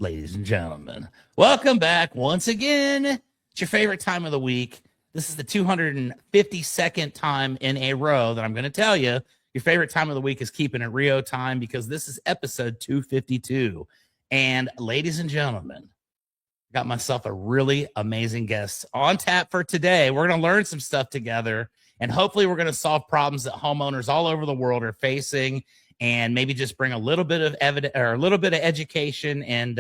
Ladies and gentlemen, welcome back once again. It's your favorite time of the week. This is the 252nd time in a row that I'm going to tell you your favorite time of the week is Keepin It Rio time, because this is episode 252. And ladies and gentlemen, got myself a really amazing guest on tap for today. We're going to learn some stuff together, and hopefully we're going to solve problems that homeowners all over the world are facing, and maybe just bring a little bit of evidence or a little bit of education, and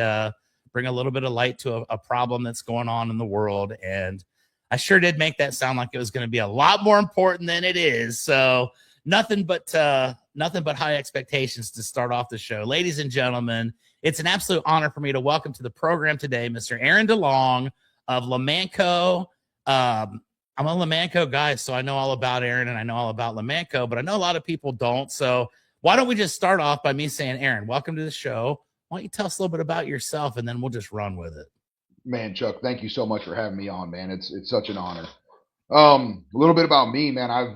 bring a little bit of light to a problem that's going on in the world. And I sure did make that sound like it was going to be a lot more important than it is. So nothing but high expectations to start off the show. Ladies and gentlemen, it's an absolute honor for me to welcome to the program today Mr. Aron DeLong of Lomanco. I'm a Lomanco guy, so I know all about Aron and I know all about Lomanco, but I know a lot of people don't. So why don't we just start off by me saying, Aron, welcome to the show. Why don't you tell us a little bit about yourself, and then we'll just run with it. Man, Chuck, thank you so much for having me on, man. It's such an honor. A little bit about me, man. I've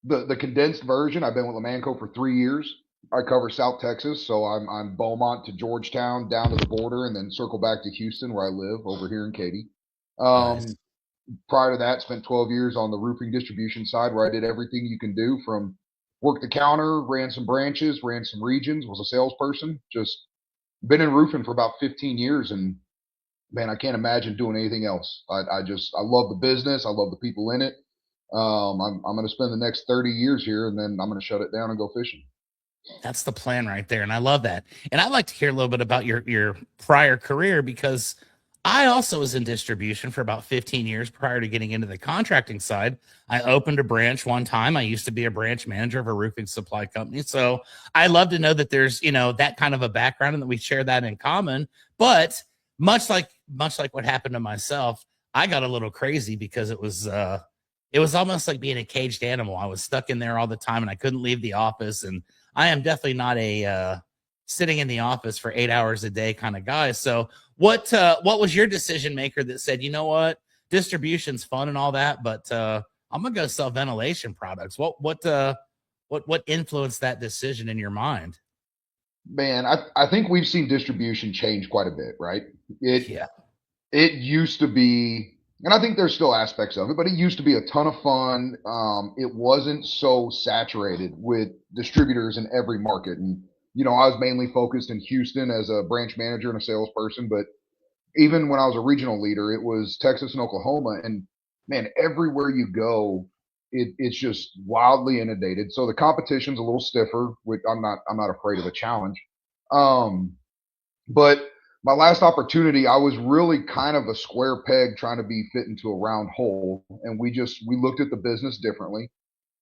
the condensed version. I've been with Lomanco for 3 years. I cover South Texas, so I'm Beaumont to Georgetown, down to the border, and then circle back to Houston, where I live over here in Katy. Nice. Prior to that, spent 12 years on the roofing distribution side, where I did everything you can do from work the counter, ran some branches, ran some regions, was a salesperson. Just been in roofing for about 15 years, and man, I can't imagine doing anything else. I love the business. I love the people in it. I'm going to spend the next 30 years here, and then I'm going to shut it down and go fishing. That's the plan right there, and I love that. And I'd like to hear a little bit about your prior career, because I also was in distribution for about 15 years prior to getting into the contracting side. I opened a branch one time. I used to be a branch manager of a roofing supply company. So I love to know that there's, that kind of a background and that we share that in common. But much like what happened to myself, I got a little crazy because it was almost like being a caged animal. I was stuck in there all the time and I couldn't leave the office. And I am definitely not a sitting in the office for 8 hours a day kind of guy. So what was your decision maker that said, you know what, distribution's fun and all that, but I'm gonna go sell ventilation products? What influenced that decision in your mind? Man, I think we've seen distribution change quite a bit, right? It Yeah. it used to be, and I think there's still aspects of it, but it used to be a ton of fun. It wasn't so saturated with distributors in every market. And, I was mainly focused in Houston as a branch manager and a salesperson. But even when I was a regional leader, it was Texas and Oklahoma. And man, everywhere you go, it's just wildly inundated. So the competition's a little stiffer, which I'm not afraid of a challenge. Um, but my last opportunity, I was really kind of a square peg trying to be fit into a round hole, and we looked at the business differently.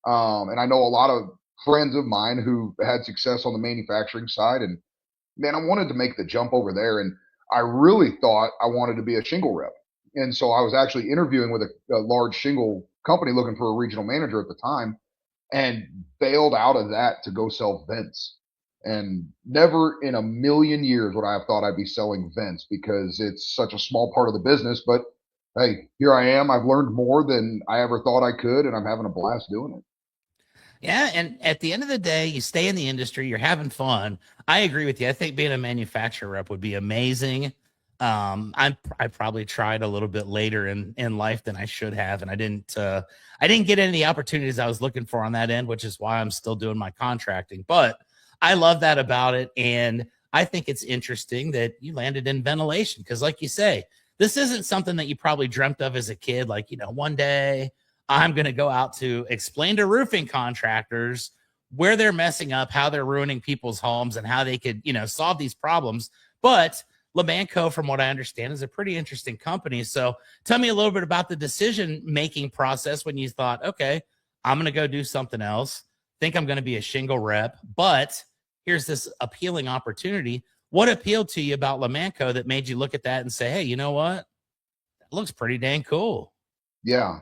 And I know a lot of friends of mine who had success on the manufacturing side, and man, I wanted to make the jump over there, and I really thought I wanted to be a shingle rep. And so I was actually interviewing with a large shingle company looking for a regional manager at the time, and bailed out of that to go sell vents. And never in a million years would I have thought I'd be selling vents, because it's such a small part of the business. But hey, here I am. I've learned more than I ever thought I could, and I'm having a blast doing it. Yeah, and at the end of the day, you stay in the industry, you're having fun. I agree with you. I think being a manufacturer rep would be amazing. I probably tried a little bit later in life than I should have, and I didn't get any of the opportunities I was looking for on that end, which is why I'm still doing my contracting. But I love that about it, and I think it's interesting that you landed in ventilation, because, like you say, this isn't something that you probably dreamt of as a kid. Like, one day I'm going to go out to explain to roofing contractors where they're messing up, how they're ruining people's homes, and how they could, solve these problems. But Lomanco, from what I understand, is a pretty interesting company. So tell me a little bit about the decision-making process when you thought, okay, I'm going to go do something else. Think I'm going to be a shingle rep, but here's this appealing opportunity. What appealed to you about Lomanco that made you look at that and say, hey, you know what? That looks pretty dang cool. Yeah,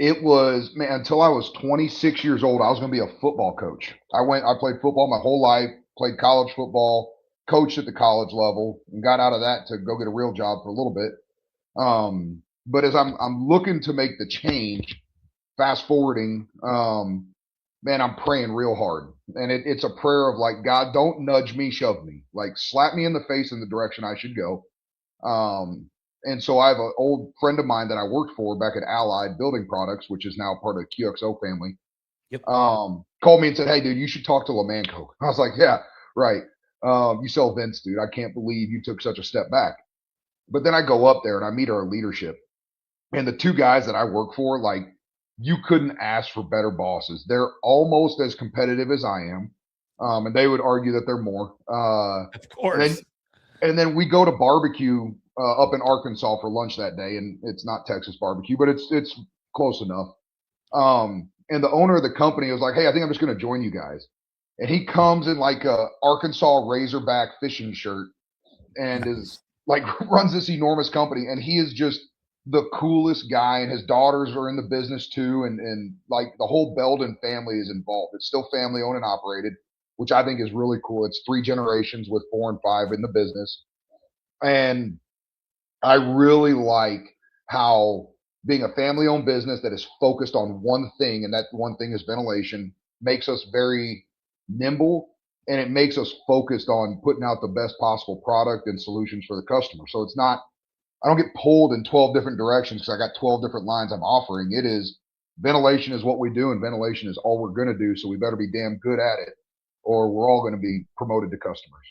it was, man, until I was 26 years old, I was going to be a football coach. I played football my whole life, played college football, coached at the college level, and got out of that to go get a real job for a little bit. But as I'm looking to make the change, fast forwarding, man, I'm praying real hard. And it's a prayer of like, God, don't nudge me, shove me. Like, slap me in the face in the direction I should go. Um, and so I have an old friend of mine that I worked for back at Allied Building Products, which is now part of the QXO family. Yep. Called me and said, "Hey, dude, you should talk to Lomanco." I was like, "Yeah, right. You sell vents, dude. I can't believe you took such a step back." But then I go up there and I meet our leadership, and the two guys that I work for, like, you couldn't ask for better bosses. They're almost as competitive as I am, and they would argue that they're more. Of And then course. and then we go to barbecue up in Arkansas for lunch that day, and it's not Texas barbecue, but it's close enough. And the owner of the company was like, "Hey, I think I'm just going to join you guys." And he comes in like a Arkansas Razorback fishing shirt and is Nice. like runs this enormous company. And he is just the coolest guy. And his daughters are in the business too. And like the whole Belden family is involved. It's still family owned and operated, which I think is really cool. It's three generations with four and five in the business. And I really like how being a family owned business that is focused on one thing, and that one thing is ventilation, makes us very nimble, and it makes us focused on putting out the best possible product and solutions for the customer. So it's not, I don't get pulled in 12 different directions because I got 12 different lines I'm offering. It is ventilation is what we do, and ventilation is all we're going to do. So we better be damn good at it, or we're all going to be promoted to customers.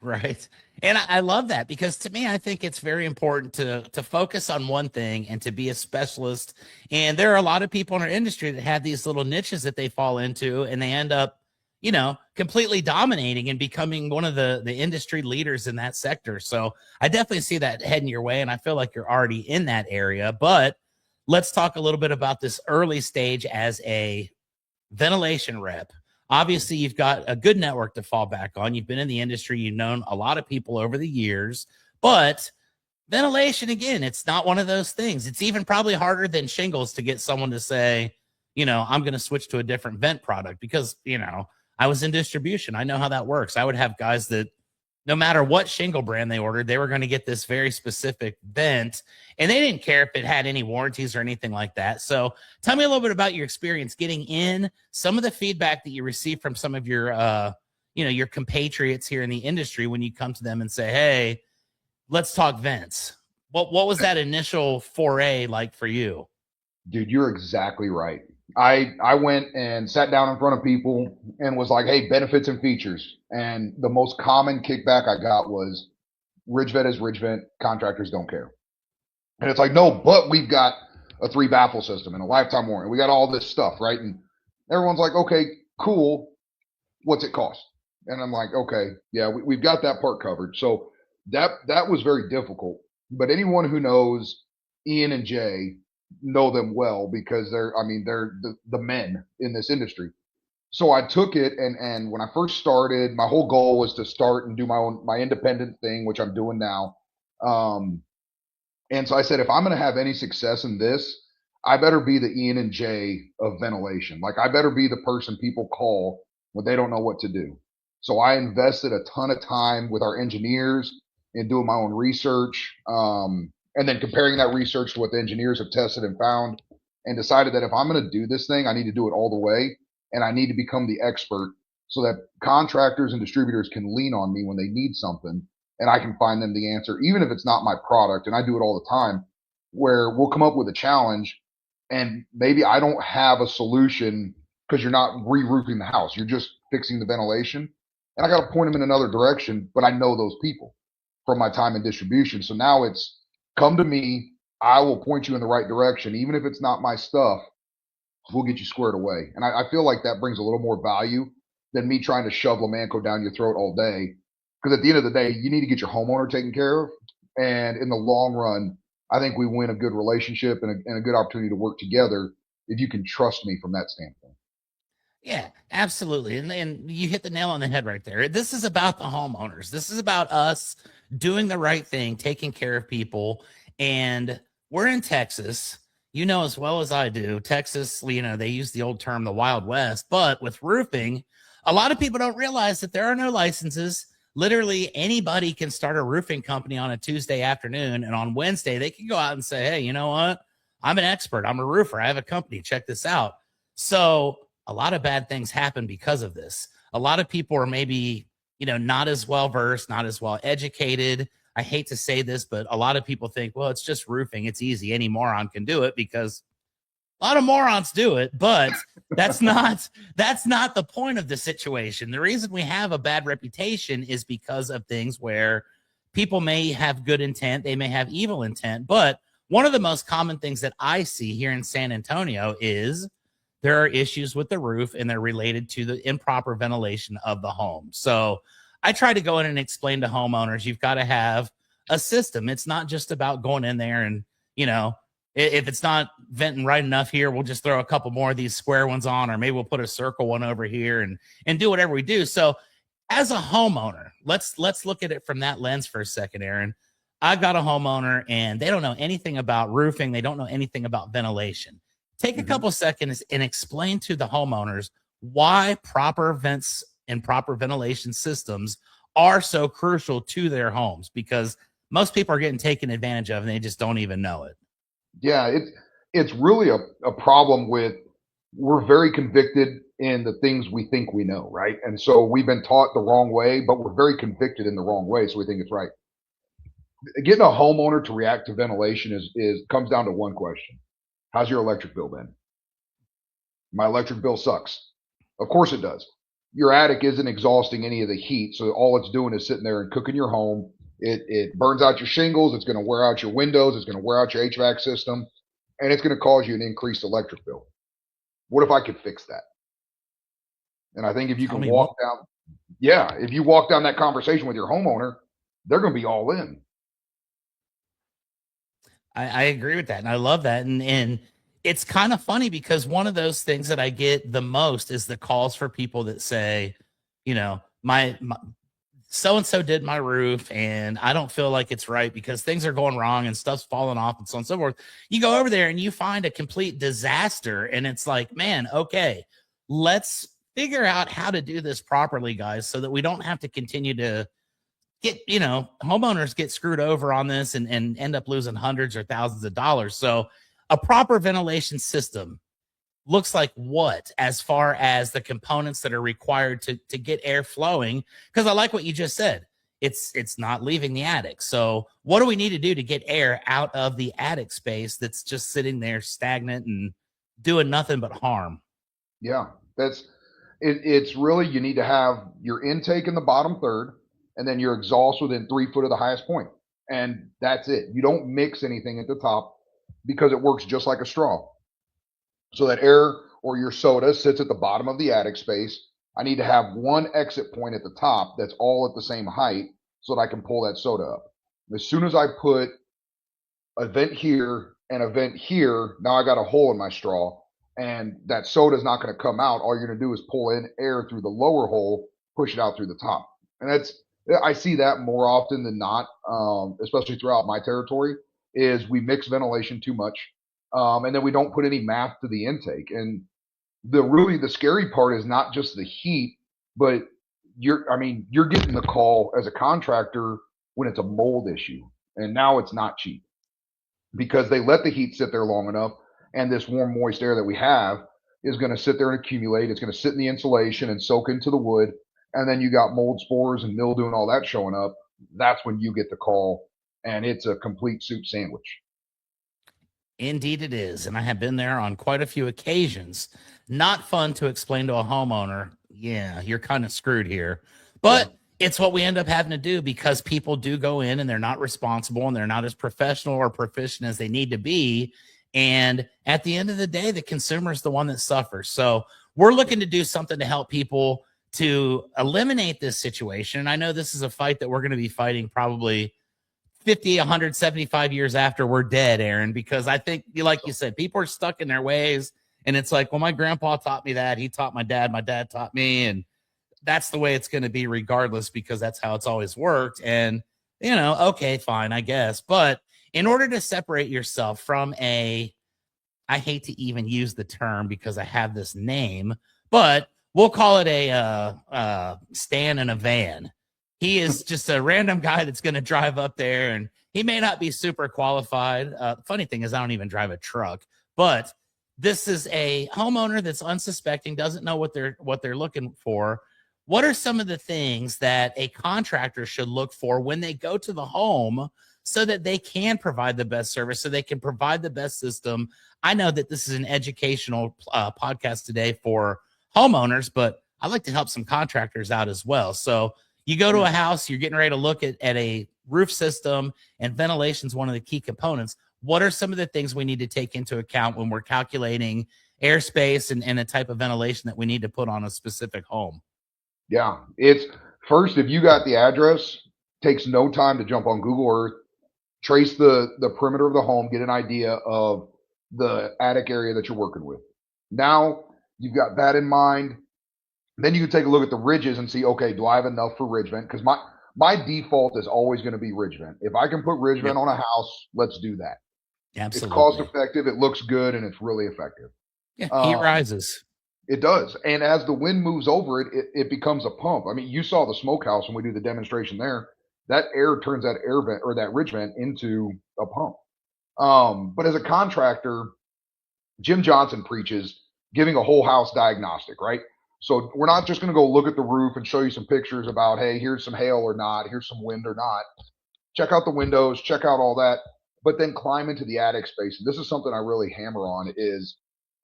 Right. And I love that because to me, I think it's very important to focus on one thing and to be a specialist. And there are a lot of people in our industry that have these little niches that they fall into and they end up, completely dominating and becoming one of the industry leaders in that sector. So I definitely see that heading your way. And I feel like you're already in that area. But let's talk a little bit about this early stage as a ventilation rep. Obviously, you've got a good network to fall back on. You've been in the industry, you've known a lot of people over the years, but ventilation, again, it's not one of those things. It's even probably harder than shingles to get someone to say, I'm going to switch to a different vent product because, I was in distribution. I know how that works. I would have guys that no matter what shingle brand they ordered, they were going to get this very specific vent, and they didn't care if it had any warranties or anything like that. So tell me a little bit about your experience getting in, some of the feedback that you received from some of your compatriots here in the industry when you come to them and say, "Hey, let's talk vents." What was that initial foray like for you? Dude, you're exactly right. I went and sat down in front of people and was like, "Hey, benefits and features." And the most common kickback I got was Ridgevent is Ridgevent, contractors don't care. And it's like, "No, but we've got a three baffle system and a lifetime warranty. We got all this stuff, right?" And everyone's like, "Okay, cool. What's it cost?" And I'm like, "Okay, yeah, we've got that part covered." So that was very difficult. But anyone who knows Ian and Jay know them well because they're the men in this industry. So I took it, and when I first started, my whole goal was to start and do my independent thing, which I'm doing now. Um, and so I said, if I'm going to have any success in this, I better be the Ian and Jay of ventilation. Like, I better be the person people call when they don't know what to do. So I invested a ton of time with our engineers in doing my own research, and then comparing that research to what the engineers have tested and found, and decided that if I'm going to do this thing, I need to do it all the way, and I need to become the expert so that contractors and distributors can lean on me when they need something and I can find them the answer, even if it's not my product. And I do it all the time where we'll come up with a challenge and maybe I don't have a solution because you're not re-roofing the house. You're just fixing the ventilation. And I got to point them in another direction, but I know those people from my time in distribution. So now it's come to me. I will point you in the right direction. Even if it's not my stuff, we'll get you squared away. And I feel like that brings a little more value than me trying to shove Lomanco down your throat all day. Because at the end of the day, you need to get your homeowner taken care of. And in the long run, I think we win a good relationship and a good opportunity to work together if you can trust me from that standpoint. Yeah, absolutely. And you hit the nail on the head right there. This is about the homeowners. This is about us doing the right thing, taking care of people. And we're in Texas. You know as well as I do, Texas, they use the old term the Wild West, but with roofing, a lot of people don't realize that there are no licenses. Literally anybody can start a roofing company on a Tuesday afternoon, and on Wednesday they can go out and say, "Hey, you know what? I'm an expert. I'm a roofer. I have a company. Check this out." So a lot of bad things happen because of this. A lot of people are maybe, not as well versed, not as well educated. I hate to say this, but a lot of people think, well, it's just roofing. It's easy. Any moron can do it, because a lot of morons do it, but that's not the point of the situation. The reason we have a bad reputation is because of things where people may have good intent, they may have evil intent, but one of the most common things that I see here in San Antonio is there are issues with the roof, and they're related to the improper ventilation of the home. So I try to go in and explain to homeowners, you've got to have a system. It's not just about going in there and, if it's not venting right enough here, we'll just throw a couple more of these square ones on, or maybe we'll put a circle one over here and do whatever we do. So as a homeowner, let's look at it from that lens for a second, Aron. I've got a homeowner and they don't know anything about roofing. They don't know anything about ventilation. Take a couple seconds and explain to the homeowners why proper vents and proper ventilation systems are so crucial to their homes, because most people are getting taken advantage of and they just don't even know it. Yeah, it's really a problem with, we're very convicted in the things we think we know, right? And so we've been taught the wrong way, but we're very convicted in the wrong way, so we think it's right. Getting a homeowner to react to ventilation is comes down to one question: how's your electric bill been? My electric bill sucks. Of course it does. Your attic isn't exhausting any of the heat, so all it's doing is sitting there and cooking your home. It burns out your shingles. It's going to wear out your windows. It's going to wear out your HVAC system, and it's going to cause you an increased electric bill. What if I could fix that? And I think if you can walk down, if you walk down that conversation with your homeowner, they're going to be all in. I agree with that, and I love that. And it's kind of funny, because one of those things that I get the most is the calls for people that say, my so-and-so did my roof and I don't feel like it's right because things are going wrong and stuff's falling off and so on and so forth. You go over there and you find a complete disaster, and it's like, man, okay, let's figure out how to do this properly, guys, so that we don't have to continue to get, homeowners get screwed over on this and end up losing hundreds or thousands of dollars. So a proper ventilation system looks like what, as far as the components that are required to get air flowing? Because I like what you just said. It's not leaving the attic. So what do we need to do to get air out of the attic space that's just sitting there stagnant and doing nothing but harm? Yeah, it's really, you need to have your intake in the bottom third, and then your exhaust within 3 foot of the highest point. And that's it. You don't mix anything at the top, because it works just like a straw. So that air or your soda sits at the bottom of the attic space. I need to have one exit point at the top that's all at the same height, so that I can pull that soda up. As soon as I put a vent here and a vent here, now I got a hole in my straw, and that soda is not going to come out. All you're going to do is pull in air through the lower hole, push it out through the top. And I see that more often than not, especially throughout my territory, is we mix ventilation too much. And then we don't put any math to the intake. And the scary part is not just the heat, but you're getting the call as a contractor when it's a mold issue. And now it's not cheap, because they let the heat sit there long enough, and this warm, moist air that we have is going to sit there and accumulate. It's going to sit in the insulation and soak into the wood. And then you got mold spores and mildew and all that showing up. That's when you get the call, and it's a complete soup sandwich. Indeed it is. And I have been there on quite a few occasions. Not fun to explain to a homeowner, yeah, you're kind of screwed here. But it's what we end up having to do, because people do go in and they're not responsible and they're not as professional or proficient as they need to be. And at the end of the day, the consumer is the one that suffers. So we're looking to do something to help people to eliminate this situation. And I know this is a fight that we're going to be fighting probably 50, 175 years after we're dead, Aron, because I think, like you said, people are stuck in their ways. And it's like, well, my grandpa taught me that. He taught my dad taught me. And that's the way it's going to be regardless, because that's how it's always worked. And, okay, fine, I guess. But in order to separate yourself from I hate to even use the term because I have this name, but we'll call it a Stan in a van. He is just a random guy that's going to drive up there, and he may not be super qualified. Funny thing is, I don't even drive a truck, but this is a homeowner that's unsuspecting, doesn't know what they're looking for. What are some of the things that a contractor should look for when they go to the home so that they can provide the best service, so they can provide the best system? I know that this is an educational podcast today for homeowners, but I like to help some contractors out as well. So you go to a house, you're getting ready to look at a roof system, and ventilation is one of the key components. What are some of the things we need to take into account when we're calculating airspace and the type of ventilation that we need to put on a specific home? Yeah, it's first, if you got the address, takes no time to jump on Google Earth, trace the perimeter of the home, get an idea of the attic area that you're working with. Now you've got that in mind. Then you can take a look at the ridges and see, okay, do I have enough for ridge vent? Because my default is always going to be ridge vent. If I can put ridge vent on a house, let's do that. Absolutely. It's cost effective, it looks good, and it's really effective. Yeah, heat rises. It does. And as the wind moves over it, it becomes a pump. I mean, you saw the smokehouse when we do the demonstration there. That air turns that air vent or that ridge vent into a pump. But as a contractor, Jim Johnson preaches giving a whole house diagnostic, right? So we're not just going to go look at the roof and show you some pictures about, hey, here's some hail or not, here's some wind or not. Check out the windows, check out all that, but then climb into the attic space. And this is something I really hammer on is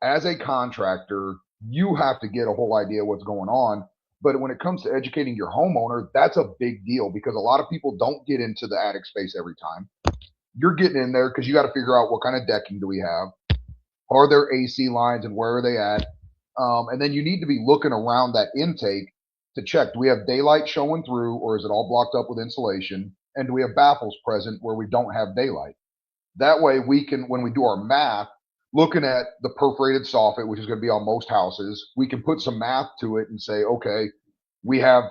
as a contractor, you have to get a whole idea what's going on. But when it comes to educating your homeowner, that's a big deal because a lot of people don't get into the attic space every time. You're getting in there because you got to figure out what kind of decking do we have? Are there AC lines and where are they at? And then you need to be looking around that intake to check, do we have daylight showing through or is it all blocked up with insulation? And do we have baffles present where we don't have daylight? That way we can, when we do our math, looking at the perforated soffit, which is going to be on most houses, we can put some math to it and say, okay, we have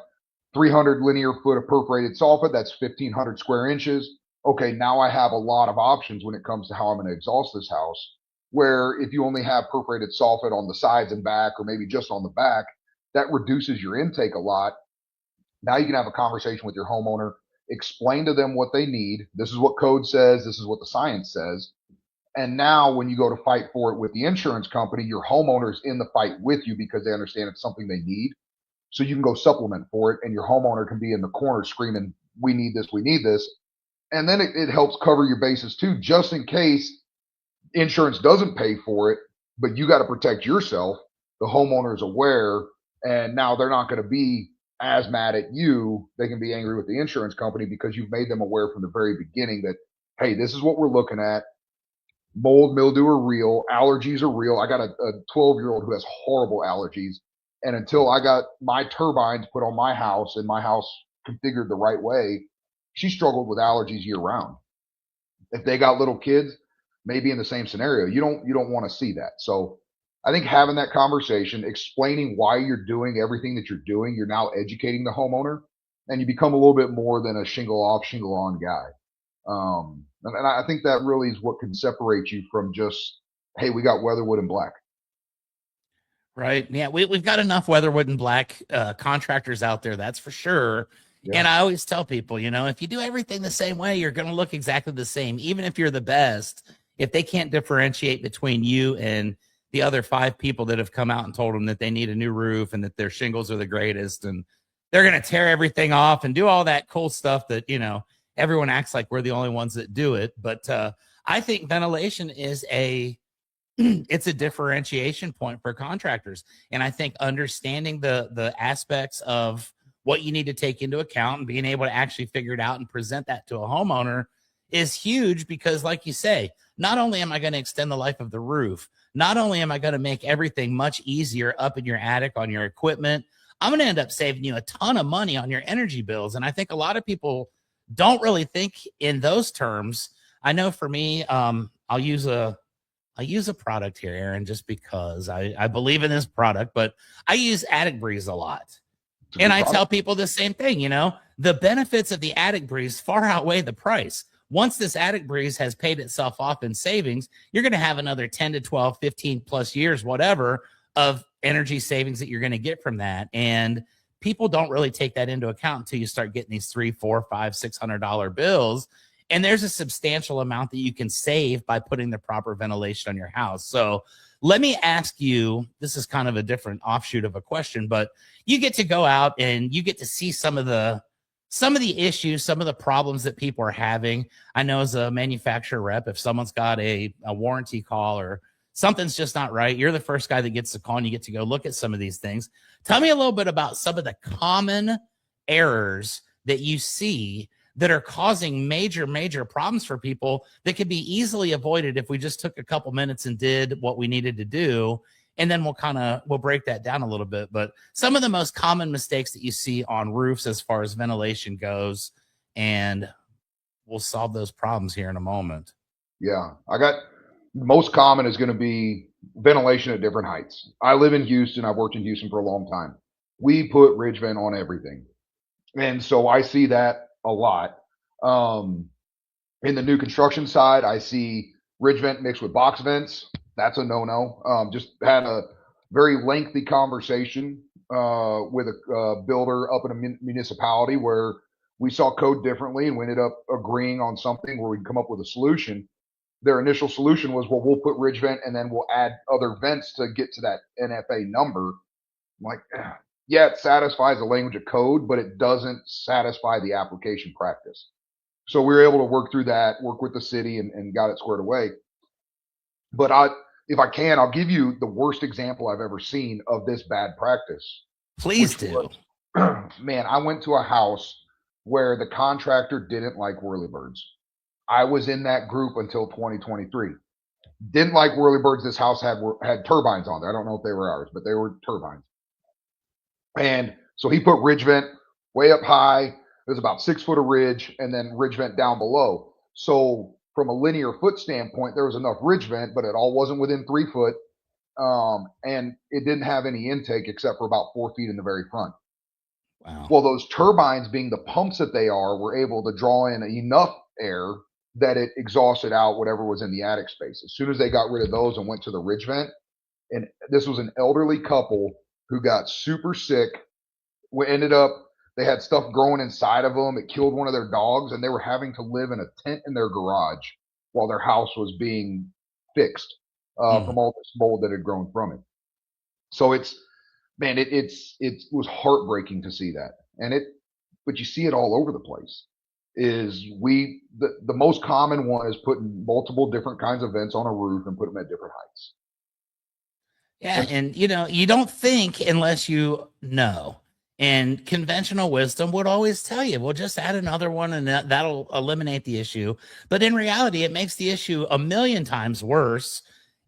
300 linear foot of perforated soffit. That's 1,500 square inches. Okay, now I have a lot of options when it comes to how I'm going to exhaust this house. Where if you only have perforated soffit on the sides and back, or maybe just on the back, that reduces your intake a lot. Now you can have a conversation with your homeowner, explain to them what they need. This is what code says. This is what the science says. And now when you go to fight for it with the insurance company, your homeowner's in the fight with you because they understand it's something they need. So you can go supplement for it and your homeowner can be in the corner screaming, we need this, we need this. And then it helps cover your bases too, just in case insurance doesn't pay for it, but you got to protect yourself. The homeowner is aware and now they're not going to be as mad at you. They can be angry with the insurance company because you've made them aware from the very beginning that, hey, this is what we're looking at. Mold, mildew are real. Allergies are real. I got a 12-year-old who has horrible allergies. And until I got my turbines put on my house and my house configured the right way, she struggled with allergies year round. If they got little kids, maybe in the same scenario, you don't want to see that. So I think having that conversation, explaining why you're doing everything that you're doing, you're now educating the homeowner and you become a little bit more than a shingle off, shingle on guy. And I think that really is what can separate you from just, hey, we got Weatherwood and Black. Right. Yeah, we've got enough Weatherwood and Black contractors out there, that's for sure. Yeah. And I always tell people, if you do everything the same way, you're going to look exactly the same. Even if you're the best, if they can't differentiate between you and the other 5 people that have come out and told them that they need a new roof and that their shingles are the greatest and they're going to tear everything off and do all that cool stuff that, everyone acts like we're the only ones that do it. But I think ventilation is it's a differentiation point for contractors. And I think understanding the aspects of what you need to take into account and being able to actually figure it out and present that to a homeowner is huge because, like you say, not only am I going to extend the life of the roof, not only am I going to make everything much easier up in your attic on your equipment, I'm going to end up saving you a ton of money on your energy bills. And I think a lot of people don't really think in those terms. I know for me, I'll use a product here, Aaron, just because I believe in this product, but I use Attic Breeze a lot. And I tell people the same thing, the benefits of the Attic Breeze far outweigh the price. Once this Attic Breeze has paid itself off in savings, you're going to have another 10 to 12, 15 plus years, whatever, of energy savings that you're going to get from that. And people don't really take that into account until you start getting these $300, $400, $500, $600 bills. And there's a substantial amount that you can save by putting the proper ventilation on your house. So let me ask you, this is kind of a different offshoot of a question, but you get to go out and you get to see some of the issues, some of the problems that people are having. I know as a manufacturer rep, if someone's got a warranty call or something's just not right, you're the first guy that gets the call and you get to go look at some of these things. Tell me a little bit about some of the common errors that you see that are causing major problems for people that could be easily avoided if we just took a couple minutes and did what we needed to do. And then we'll break that down a little bit. But some of the most common mistakes that you see on roofs as far as ventilation goes, and we'll solve those problems here in a moment. Yeah, most common is going to be ventilation at different heights. I live in Houston. I've worked in Houston for a long time. We put ridge vent on everything. And so I see that a lot. In the new construction side, I see ridge vent mixed with box vents. That's a no-no. Just had a very lengthy conversation with a builder up in a municipality where we saw code differently, and we ended up agreeing on something where we can come up with a solution. Their initial solution was, well, we'll put ridge vent and then we'll add other vents to get to that NFA number. I'm like, yeah, it satisfies the language of code, but it doesn't satisfy the application practice. So we were able to work through that, work with the city, and got it squared away. But if I can, I'll give you the worst example I've ever seen of this bad practice. Please do. Man, I went to a house where the contractor didn't like whirlybirds. I was in that group until 2023. Didn't like whirlybirds. This house had turbines on there. I don't know if they were ours, but they were turbines. And so he put ridge vent way up high. There's about 6 foot of ridge and then ridge vent down below. So from a linear foot standpoint, there was enough ridge vent, but it all wasn't within 3 foot. And it didn't have any intake except for about 4 feet in the very front. Wow. Well, those turbines, being the pumps that they are, were able to draw in enough air that it exhausted out whatever was in the attic space. As soon as they got rid of those and went to the ridge vent, and this was an elderly couple who got super sick. We ended up, they had stuff growing inside of them. It killed one of their dogs, and they were having to live in a tent in their garage while their house was being fixed from all this mold that had grown from it. So it was heartbreaking to see that. But you see it all over the place. The most common one is putting multiple different kinds of vents on a roof and put them at different heights. Yeah, and you don't think unless you know. And conventional wisdom would always tell you, well, just add another one and that'll eliminate the issue. But in reality, it makes the issue a million times worse.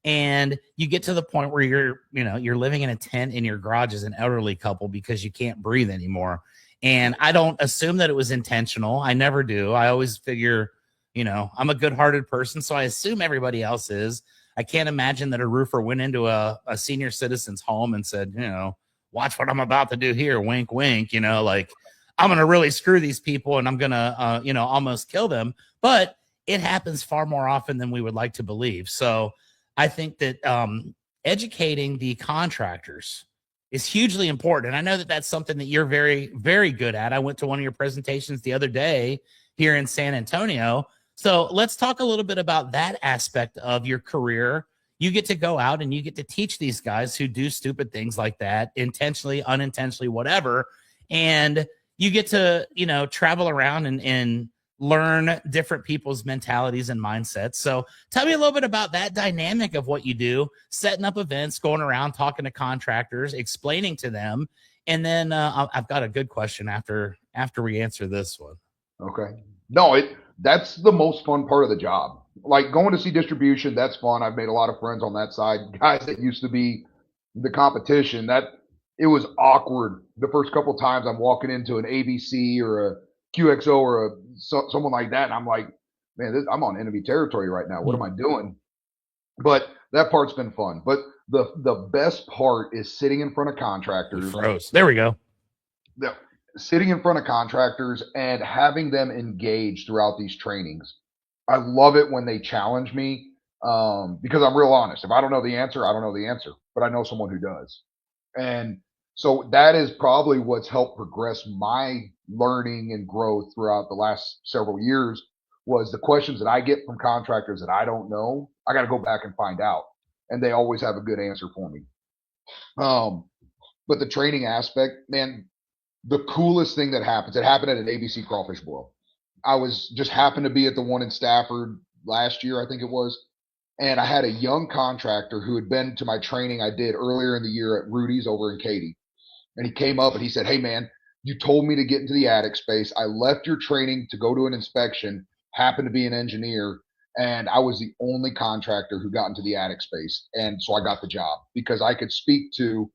And you get to the point where you're living in a tent in your garage as an elderly couple because you can't breathe anymore. And I don't assume that it was intentional. I never do. I always figure, I'm a good-hearted person, so I assume everybody else is. I can't imagine that a roofer went into a senior citizen's home and said, watch what I'm about to do here. Wink, wink. Like, I'm going to really screw these people and I'm going to, almost kill them. But it happens far more often than we would like to believe. So I think that educating the contractors is hugely important. And I know that that's something that you're very, very good at. I went to one of your presentations the other day here in San Antonio. So let's talk a little bit about that aspect of your career. You get to go out and you get to teach these guys who do stupid things like that, intentionally, unintentionally, whatever. And you get to, travel around and learn different people's mentalities and mindsets. So tell me a little bit about that dynamic of what you do, setting up events, going around, talking to contractors, explaining to them. And then I've got a good question after we answer this one. Okay. No, that's the most fun part of the job. Like going to see distribution, that's fun. I've made a lot of friends on that side. Guys that used to be the competition, that it was awkward the first couple of times I'm walking into an ABC or a QXO or someone like that, and I'm like, man, I'm on enemy territory right now. What am I doing? But that part's been fun. But the best part is sitting in front of contractors. Froze. There we go. Sitting in front of contractors and having them engage throughout these trainings. I love it when they challenge me because I'm real honest. If I don't know the answer, I don't know the answer, but I know someone who does. And so that is probably what's helped progress my learning and growth throughout the last several years was the questions that I get from contractors that I don't know. I got to go back and find out. and they always have a good answer for me. But the training aspect, man, the coolest thing that happens, it happened at an ABC crawfish boil. I was just happened to be at the one in Stafford last year, I think it was. And I had a young contractor who had been to my training I did earlier in the year at Rudy's over in Katy. And he came up and he said, "Hey, man, you told me to get into the attic space. I left your training to go to an inspection, happened to be an engineer, and I was the only contractor who got into the attic space. And so I got the job because I could speak to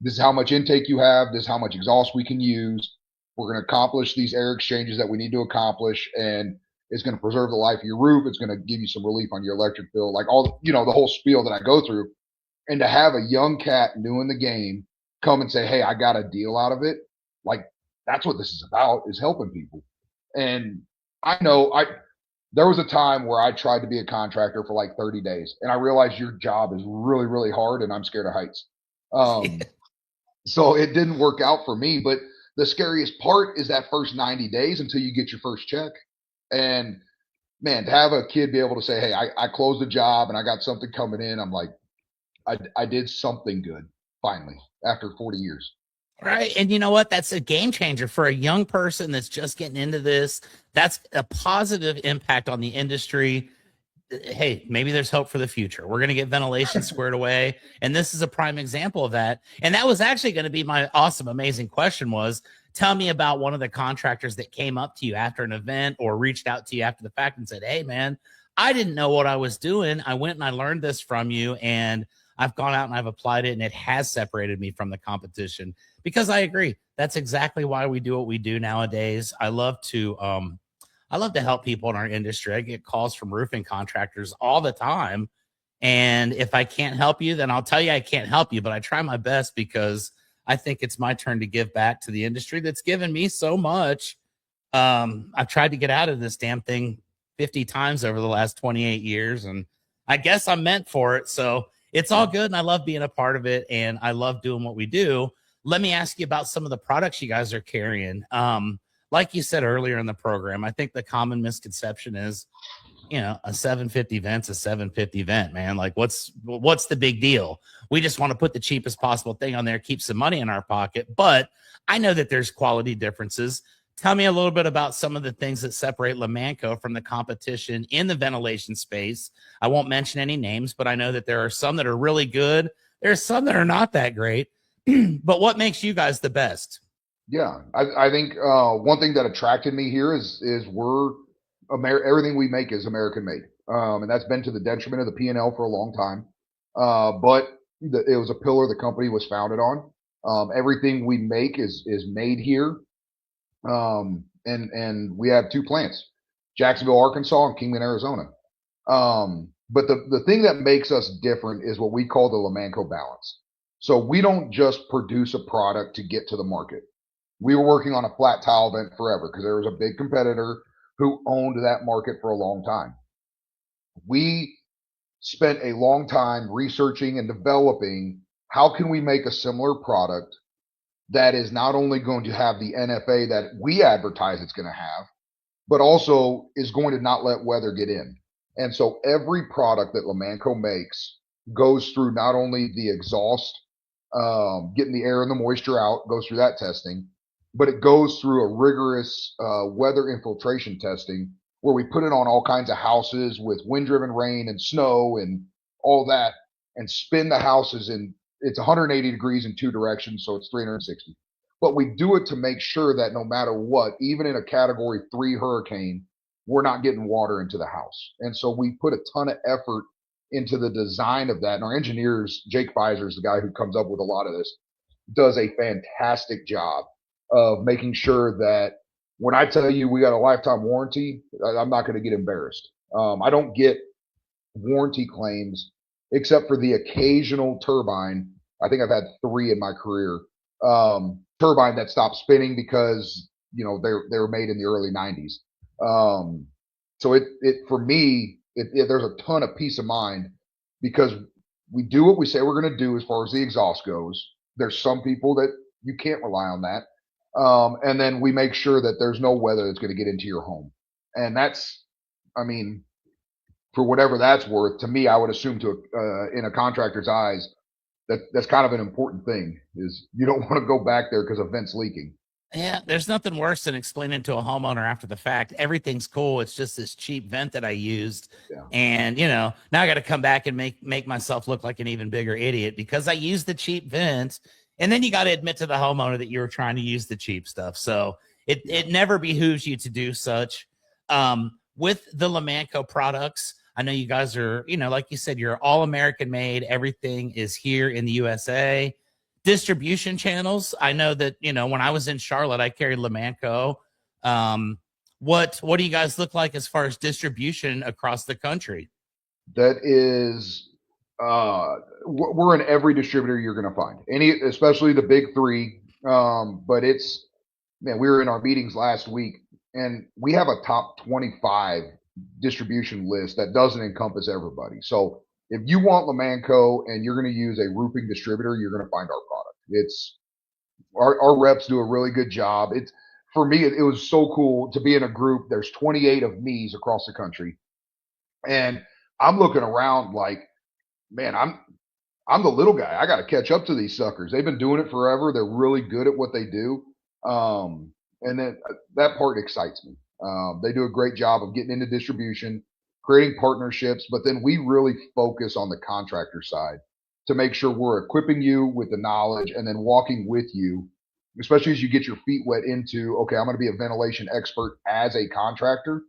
this is how much intake you have, this is how much exhaust we can use. We're going to accomplish these air exchanges that we need to accomplish, and it's going to preserve the life of your roof. It's going to give you some relief on your electric bill, like all, the whole spiel that I go through. And to have a young cat new in the game come and say, "Hey, I got a deal out of it," like that's what this is about, is helping people. And I know there was a time where I tried to be a contractor for like 30 days, and I realized your job is really, really hard, and I'm scared of heights. So it didn't work out for me. But the scariest part is that first 90 days until you get your first check. And man, to have a kid be able to say, "Hey, I closed the job and I got something coming in," I'm like, I did something good finally after 40 years. Right. And you know what? That's a game changer for a young person that's just getting into this. That's a positive impact on the industry. Hey, maybe there's hope for the future. We're going to get ventilation squared away. And this is a prime example of that. And that was actually going to be my awesome, amazing question was, tell me about one of the contractors that came up to you after an event or reached out to you after the fact and said, "Hey, man, I didn't know what I was doing. I went and I learned this from you, and I've gone out and I've applied it, and it has separated me from the competition." Because I agree. That's exactly why we do what we do nowadays. I love to help people in our industry. I get calls from roofing contractors all the time. And if I can't help you, then I'll tell you I can't help you, but I try my best because I think it's my turn to give back to the industry that's given me so much. I've tried to get out of this damn thing 50 times over the last 28 years, and I guess I'm meant for it. So it's all good. And I love being a part of it, and I love doing what we do. Let me ask you about some of the products you guys are carrying. Like you said earlier in the program, I think the common misconception is, a 750 vent's a 750 vent, man. Like what's the big deal? We just want to put the cheapest possible thing on there, keep some money in our pocket. But I know that there's quality differences. Tell me a little bit about some of the things that separate Lomanco from the competition in the ventilation space. I won't mention any names, but I know that there are some that are really good. There's some that are not that great. But what makes you guys the best? Yeah, I think one thing that attracted me here is everything we make is American made, and that's been to the detriment of the P&L for a long time. But it was a pillar the company was founded on. Everything we make is made here, and we have two plants, Jacksonville, Arkansas, and Kingman, Arizona. But the thing that makes us different is what we call the Lomanco balance. So we don't just produce a product to get to the market. We were working on a flat tile vent forever because there was a big competitor who owned that market for a long time. We spent a long time researching and developing how can we make a similar product that is not only going to have the NFA that we advertise it's going to have, but also is going to not let weather get in. And so every product that Lomanco makes goes through not only the exhaust, getting the air and the moisture out, goes through that testing, but it goes through a rigorous weather infiltration testing where we put it on all kinds of houses with wind-driven rain and snow and all that, and spin the houses in. It's 180 degrees in two directions, so it's 360. But we do it to make sure that no matter what, even in a Category 3 hurricane, we're not getting water into the house. And so we put a ton of effort into the design of that. And our engineers, Jake Pfizer is the guy who comes up with a lot of this, does a fantastic job of making sure that when I tell you we got a lifetime warranty, I'm not going to get embarrassed. I don't get warranty claims except for the occasional turbine. I think I've had 3 in my career. Turbine that stopped spinning because they were made in the early 90s. So it for me, there's a ton of peace of mind because we do what we say we're going to do as far as the exhaust goes. There's some people that you can't rely on that. And then we make sure that there's no weather that's going to get into your home. And that's, I mean, for whatever that's worth, to me, I would assume in a contractor's eyes, that's kind of an important thing is you don't want to go back there because a vent's leaking. Yeah, there's nothing worse than explaining to a homeowner after the fact, everything's cool. It's just this cheap vent that I used. Yeah. And now I got to come back and make myself look like an even bigger idiot because I used the cheap vent. And then you got to admit to the homeowner that you were trying to use the cheap stuff. So it never behooves you to do such. With the Lomanco products, I know you guys are, like you said, you're all American made. Everything is here in the USA. Distribution channels, I know that, when I was in Charlotte, I carried Lomanco. What do you guys look like as far as distribution across the country? That is, we're in every distributor you're going to find, especially the big three. But man, we were in our meetings last week and we have a top 25 distribution list that doesn't encompass everybody. So if you want Lomanco and you're going to use a roofing distributor, you're going to find our product. It's our reps do a really good job. It's for me, it was so cool to be in a group. There's 28 of me's across the country. And I'm looking around like, man, I'm the little guy. I got to catch up to these suckers. They've been doing it forever. They're really good at what they do. And then that part excites me. They do a great job of getting into distribution, creating partnerships, but then we really focus on the contractor side to make sure we're equipping you with the knowledge and then walking with you, especially as you get your feet wet into, okay, I'm going to be a ventilation expert as a contractor.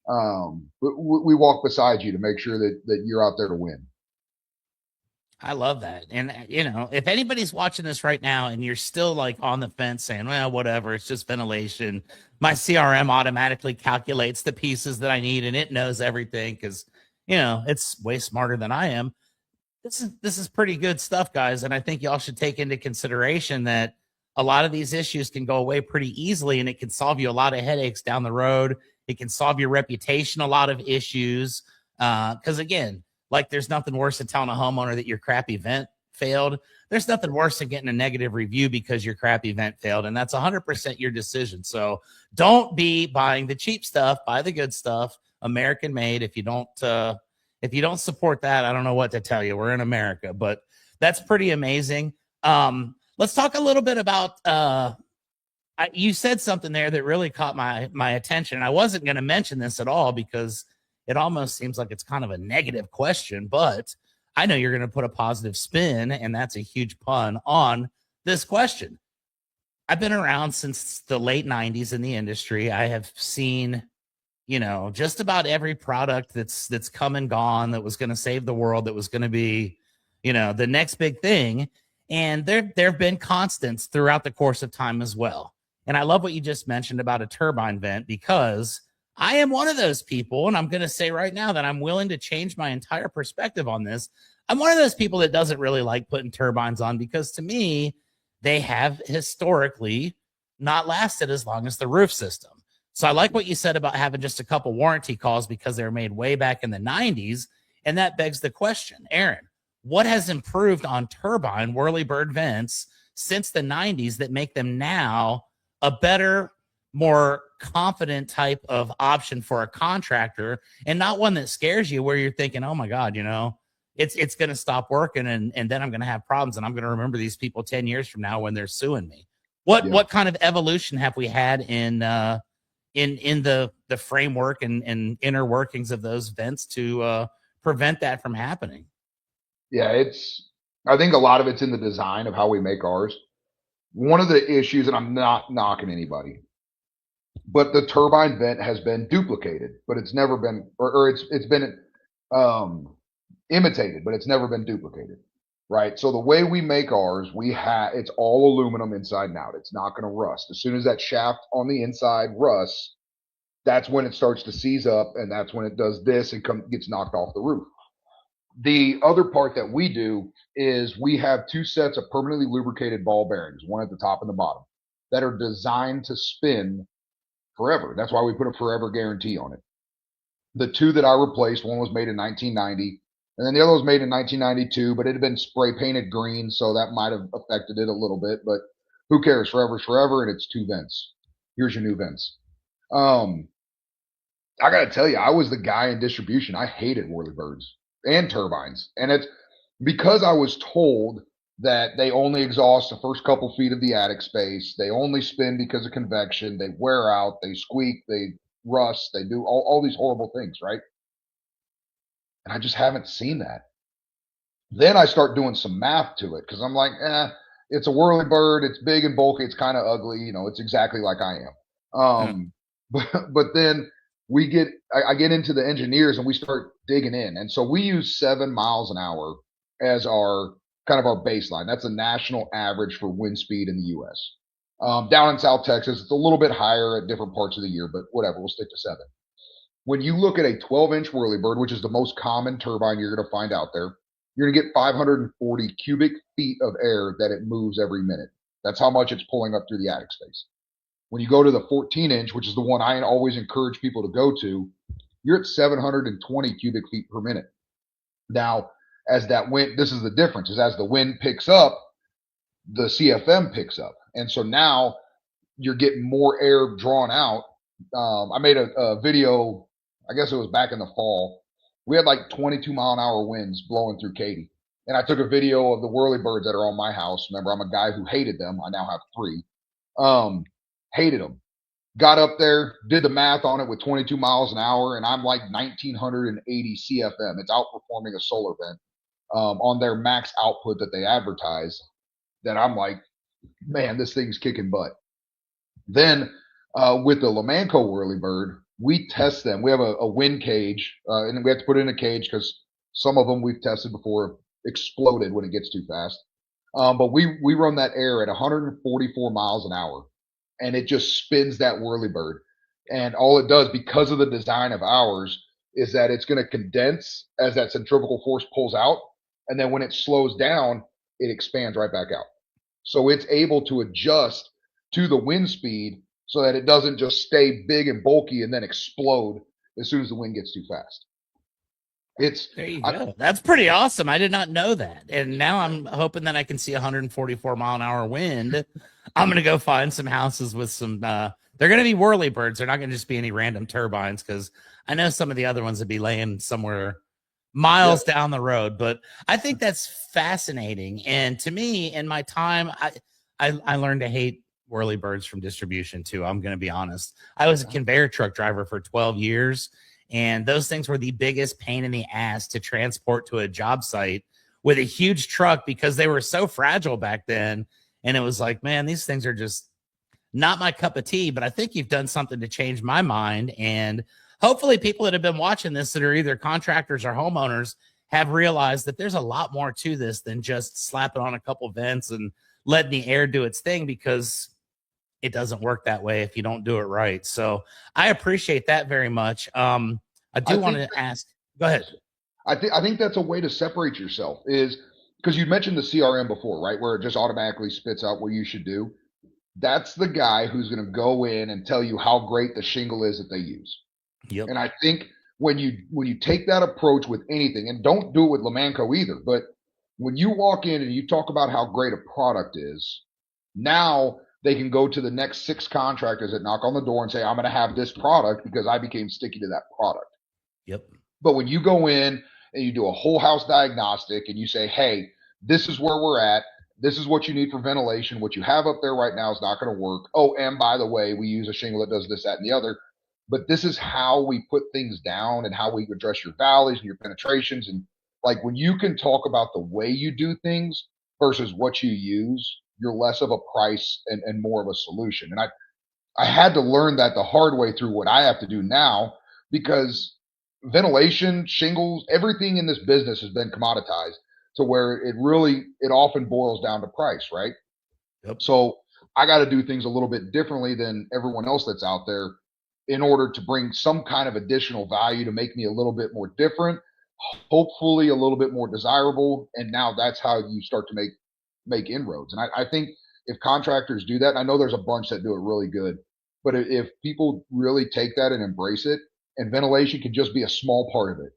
But we walk beside you to make sure that you're out there to win. I love that. And, if anybody's watching this right now and you're still like on the fence saying, well, whatever, it's just ventilation. My CRM automatically calculates the pieces that I need and it knows everything because, it's way smarter than I am. This is pretty good stuff, guys. And I think y'all should take into consideration that a lot of these issues can go away pretty easily and it can solve you a lot of headaches down the road. It can solve your reputation, a lot of issues. Because again, like there's nothing worse than telling a homeowner that your crap event failed. There's nothing worse than getting a negative review because your crap event failed. And that's 100% your decision. So don't be buying the cheap stuff, buy the good stuff, American made. If you don't support that, I don't know what to tell you. We're in America, but that's pretty amazing. Let's talk a little bit about, you said something there that really caught my attention. I wasn't going to mention this at all because it almost seems like it's kind of a negative question, but I know you're going to put a positive spin, and that's a huge pun on this question. I've been around since the late 90s in the industry. I have seen, just about every product that's come and gone that was going to save the world, that was going to be, the next big thing. And there have been constants throughout the course of time as well. And I love what you just mentioned about a turbine vent because I am one of those people, and I'm going to say right now that I'm willing to change my entire perspective on this. I'm one of those people that doesn't really like putting turbines on because to me, they have historically not lasted as long as the roof system. So I like what you said about having just a couple warranty calls because they were made way back in the 90s. And that begs the question, Aaron, what has improved on turbine whirlybird vents since the 90s that make them now a better, more confident type of option for a contractor and not one that scares you where you're thinking, oh my God, it's going to stop working and then I'm going to have problems and I'm going to remember these people 10 years from now when they're suing me. What kind of evolution have we had in the framework and inner workings of those vents to prevent that from happening? Yeah, I think a lot of it's in the design of how we make ours. One of the issues, and I'm not knocking anybody, but the turbine vent has been duplicated, but it's never been, or it's been imitated, but it's never been duplicated, right? So the way we make ours, it's all aluminum inside and out. It's not going to rust. As soon as that shaft on the inside rusts, that's when it starts to seize up, and that's when it does this and gets knocked off the roof. The other part that we do is we have two sets of permanently lubricated ball bearings, one at the top and the bottom, that are designed to spin forever. That's why we put a forever guarantee on it. The two that I replaced, one was made in 1990, and then the other was made in 1992, but it had been spray painted green, so that might have affected it a little bit, but who cares? Forever's forever, and it's two vents. Here's your new vents. I got to tell you, I was the guy in distribution. I hated whirlybirds and turbines. And it's because I was told that they only exhaust the first couple feet of the attic space. They only spin because of convection. They wear out, they squeak, they rust, they do all these horrible things, right? And I just haven't seen that. Then I start doing some math to it because I'm like, it's a whirlybird. It's big and bulky. It's kind of ugly. You know, it's exactly like I am. Mm. But then I get into the engineers and we start digging in. And so we use 7 miles an hour as our kind of our baseline. That's a national average for wind speed in the U.S. Down in South Texas, it's a little bit higher at different parts of the year, but whatever, we'll stick to 7. When you look at a 12-inch whirlybird, which is the most common turbine you're going to find out there, you're going to get 540 cubic feet of air that it moves every minute. That's how much it's pulling up through the attic space. When you go to the 14-inch, which is the one I always encourage people to go to, you're at 720 cubic feet per minute. Now, as that wind, this is the difference, is as the wind picks up, the CFM picks up. And so now you're getting more air drawn out. I made a video, I guess it was back in the fall. We had like 22-mile-an-hour winds blowing through Katy. And I took a video of the whirlybirds that are on my house. Remember, I'm a guy who hated them. I now have 3. Hated them. Got up there, did the math on it with 22 miles an hour, and I'm like 1980 CFM. It's outperforming a solar vent on their max output that they advertise. That I'm like, man, this thing's kicking butt. Then with the Lomanco whirlybird, we test them. We have a wind cage, and we have to put it in a cage because some of them we've tested before exploded when it gets too fast. But we run that air at 144 miles an hour, and it just spins that whirlybird. And all it does, because of the design of ours, is that it's going to condense as that centrifugal force pulls out, and then when it slows down, it expands right back out. So it's able to adjust to the wind speed so that it doesn't just stay big and bulky and then explode as soon as the wind gets too fast. There you go. That's pretty awesome. I did not know that. And now I'm hoping that I can see 144 mile an hour wind. I'm going to go find some houses with some, they're going to be whirlybirds. They're not going to just be any random turbines because I know some of the other ones would be laying somewhere miles down the road. But I think that's fascinating. And to me, in my time, I learned to hate whirlybirds from distribution too. I'm going to be honest. I was a conveyor truck driver for 12 years. And those things were the biggest pain in the ass to transport to a job site with a huge truck because they were so fragile back then. And it was like, man, these things are just not my cup of tea. But I think you've done something to change my mind. And hopefully people that have been watching this that are either contractors or homeowners have realized that there's a lot more to this than just slapping on a couple vents and letting the air do its thing, because it doesn't work that way if you don't do it right. So I appreciate that very much. I do want to ask, go ahead. I think that's a way to separate yourself, is because you mentioned the CRM before, right? Where it just automatically spits out what you should do. That's the guy who's going to go in and tell you how great the shingle is that they use. Yep. And I think when you take that approach with anything, and don't do it with Lomanco either, but when you walk in and you talk about how great a product is, now they can go to the next 6 contractors that knock on the door and say, I'm going to have this product because I became sticky to that product. Yep. But when you go in and you do a whole house diagnostic and you say, hey, this is where we're at, this is what you need for ventilation, what you have up there right now is not going to work. Oh, and by the way, we use a shingle that does this, that, and the other. But this is how we put things down and how we address your valleys and your penetrations. And like when you can talk about the way you do things versus what you use, you're less of a price and more of a solution. And I had to learn that the hard way through what I have to do now, because ventilation, shingles, everything in this business has been commoditized to where it often boils down to price, right? Yep. So I got to do things a little bit differently than everyone else that's out there in order to bring some kind of additional value to make me a little bit more different, hopefully a little bit more desirable. And now that's how you start to make inroads. And I think if contractors do that, I know there's a bunch that do it really good, but if people really take that and embrace it, and ventilation can just be a small part of it,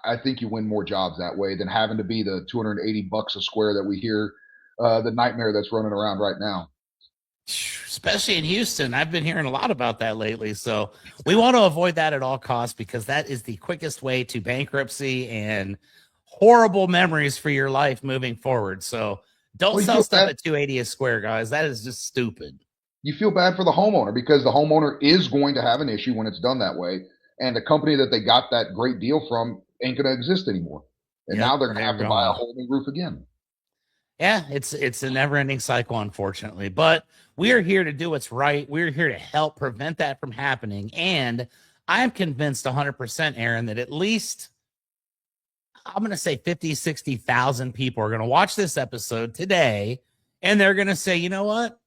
I think you win more jobs that way than having to be the $280 a square that we hear, the nightmare that's running around right now. Especially in Houston. I've been hearing a lot about that lately. So we want to avoid that at all costs because that is the quickest way to bankruptcy and horrible memories for your life moving forward. So don't Well, sell stuff at 280 a square, guys. That is just stupid. you feel bad for the homeowner because the homeowner is going to have an issue when it's done that way. And the company that they got that great deal from ain't going to exist anymore. And Yep, now they're going to they're have to buy a gone. whole new roof again. Yeah, it's a never-ending cycle, unfortunately. But we are here to do what's right. We're here to help prevent that from happening. And I am convinced 100%, Aaron, that at least I'm going to say 50, 60,000 people are going to watch this episode today, and they're going to say, you know what?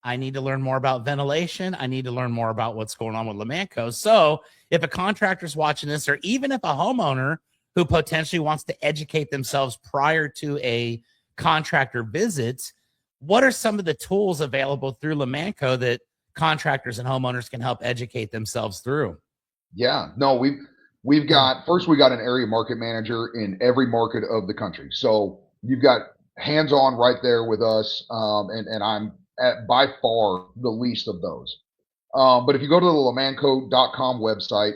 I need to learn more about ventilation. I need to learn more about what's going on with Lomanco. So if a contractor's watching this, or even if a homeowner who potentially wants to educate themselves prior to a contractor visit, what are some of the tools available through Lomanco that contractors and homeowners can help educate themselves through? Yeah, no, we've got first we got an area market manager in every market of the country. So you've got hands on right there with us, and I'm at by far the least of those. But if you go to the Lomanco.com website,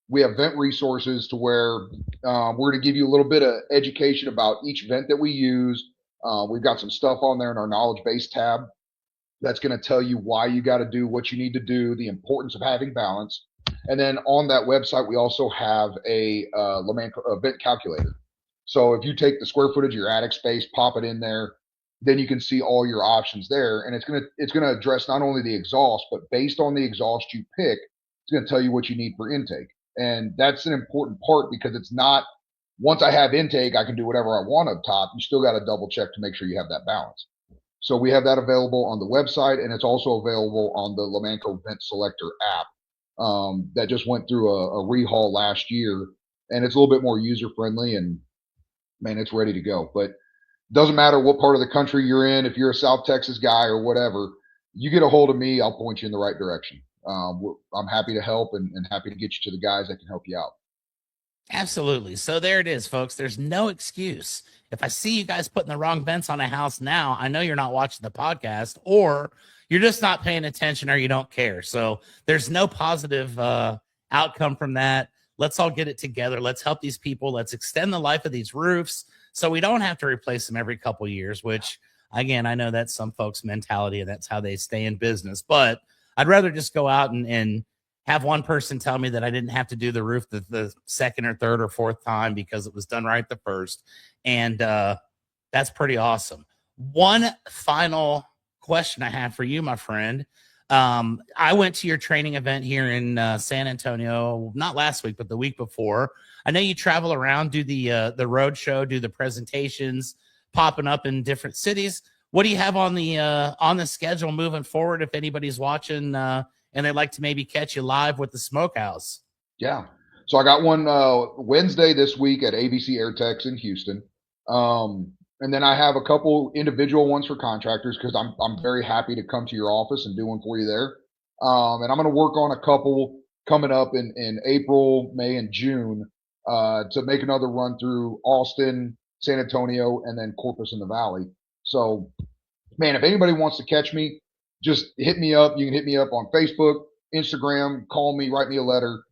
we have vent resources to where we're going to give you a little bit of education about each vent that we use. We've got some stuff on there in our knowledge base tab that's going to tell you why you got to do what you need to do, the importance of having balance. And then on that website, we also have a Lomanco vent calculator. So if you take the square footage of your attic space, pop it in there, then you can see all your options there, and it's gonna address not only the exhaust, but based on the exhaust you pick, it's gonna tell you what you need for intake. And that's an important part because it's not once I have intake, I can do whatever I want up top. You still got to double check to make sure you have that balance. So we have that available on the website, and it's also available on the Lomanco Vent Selector app that just went through a rehaul last year, and it's a little bit more user friendly. And man, it's ready to go. But doesn't matter what part of the country you're in, if you're a South Texas guy or whatever, you get a hold of me, I'll point you in the right direction. I'm happy to help and happy to get you to the guys that can help you out. Absolutely. So there it is, folks. There's no excuse. If I see you guys putting the wrong vents on a house now, I know you're not watching the podcast, or you're just not paying attention, or you don't care. So there's no positive outcome from that. Let's all get it together. Let's help these people. Let's extend the life of these roofs so we don't have to replace them every couple of years, which, again, I know that's some folks' mentality and that's how they stay in business. But I'd rather just go out and have one person tell me that I didn't have to do the roof the second or third or fourth time because it was done right the first. And that's pretty awesome. One final question I have for you, my friend. I went to your training event here in San Antonio, not last week, but the week before. I know you travel around, do the road show, do the presentations, popping up in different cities. What do you have on the schedule moving forward if anybody's watching and they'd like to maybe catch you live with the Smokehouse? Yeah. So I got one Wednesday this week at ABC AirTechs in Houston. And then I have a couple individual ones for contractors because I'm very happy to come to your office and do one for you there. And I'm going to work on a couple coming up in April, May, and June to make another run through Austin, San Antonio, and then Corpus in the Valley. So, man, if anybody wants to catch me, just hit me up. You can hit me up on Facebook, Instagram, call me, write me a letter.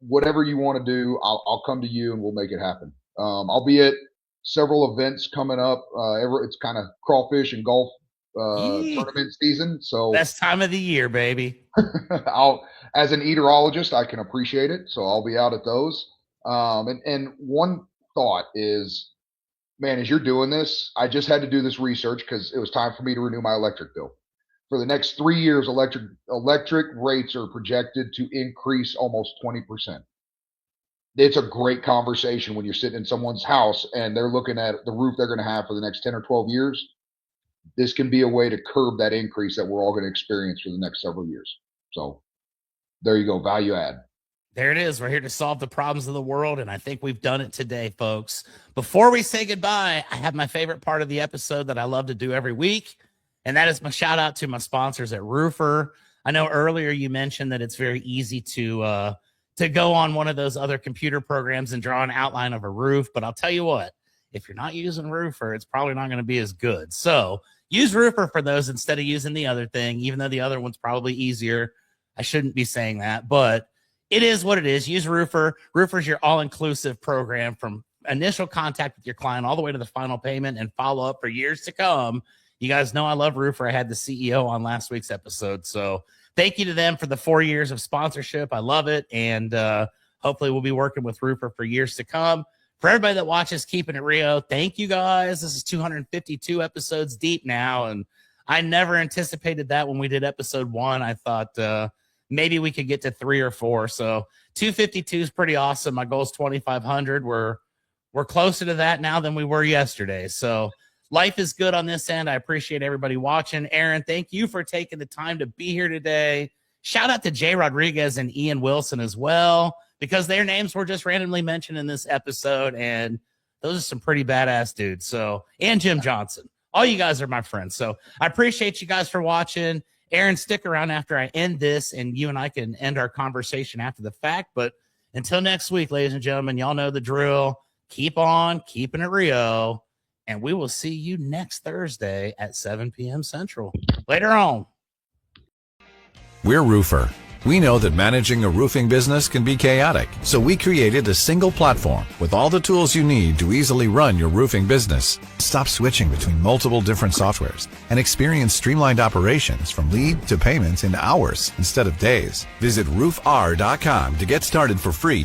Whatever you want to do, I'll come to you and we'll make it happen. I'll be at several events coming up. It's kind of crawfish and golf tournament season. So best time of the year, baby. as an eaterologist, I can appreciate it. So I'll be out at those. And one thought is, man, as you're doing this, I just had to do this research because it was time for me to renew my electric bill. For the next 3 years, electric rates are projected to increase almost 20%. It's a great conversation when you're sitting in someone's house and they're looking at the roof they're going to have for the next 10 or 12 years. This can be a way to curb that increase that we're all going to experience for the next several years. So there you go, value add. There it is. We're here to solve the problems of the world, and I think we've done it today, folks. Before we say goodbye, I have my favorite part of the episode that I love to do every week, and that is my shout out to my sponsors at Roofer. I know earlier you mentioned that it's very easy to go on one of those other computer programs and draw an outline of a roof, but I'll tell you what, if you're not using Roofer, it's probably not going to be as good. So use Roofer for those instead of using the other thing, even though the other one's probably easier. I shouldn't be saying that, but it is what it is. Use Roofer. Roofer's your all-inclusive program from initial contact with your client all the way to the final payment and follow up for years to come. You guys know I love Roofer. I had the CEO on last week's episode. So thank you to them for the 4 years of sponsorship. I love it. And hopefully we'll be working with Roofer for years to come. For everybody that watches Keepin It Rio, thank you guys. This is 252 episodes deep now. And I never anticipated that when we did episode 1. I thought maybe we could get to 3 or 4. So 252 is pretty awesome. My goal is 2,500. We're closer to that now than we were yesterday. So life is good on this end. I appreciate everybody watching. Aron, thank you for taking the time to be here today. Shout out to Jay Rodriguez and Ian Wilson as well, because their names were just randomly mentioned in this episode, and those are some pretty badass dudes. So, and Jim Johnson. All you guys are my friends. So I appreciate you guys for watching. Aron, stick around after I end this, and you and I can end our conversation after the fact. But until next week, ladies and gentlemen, y'all know the drill. Keep on keeping it Rio, and we will see you next Thursday at 7 p.m. Central. Later on. We're Roofer. We know that managing a roofing business can be chaotic, so we created a single platform with all the tools you need to easily run your roofing business. Stop switching between multiple different softwares and experience streamlined operations from lead to payments in hours instead of days. Visit roofr.com to get started for free.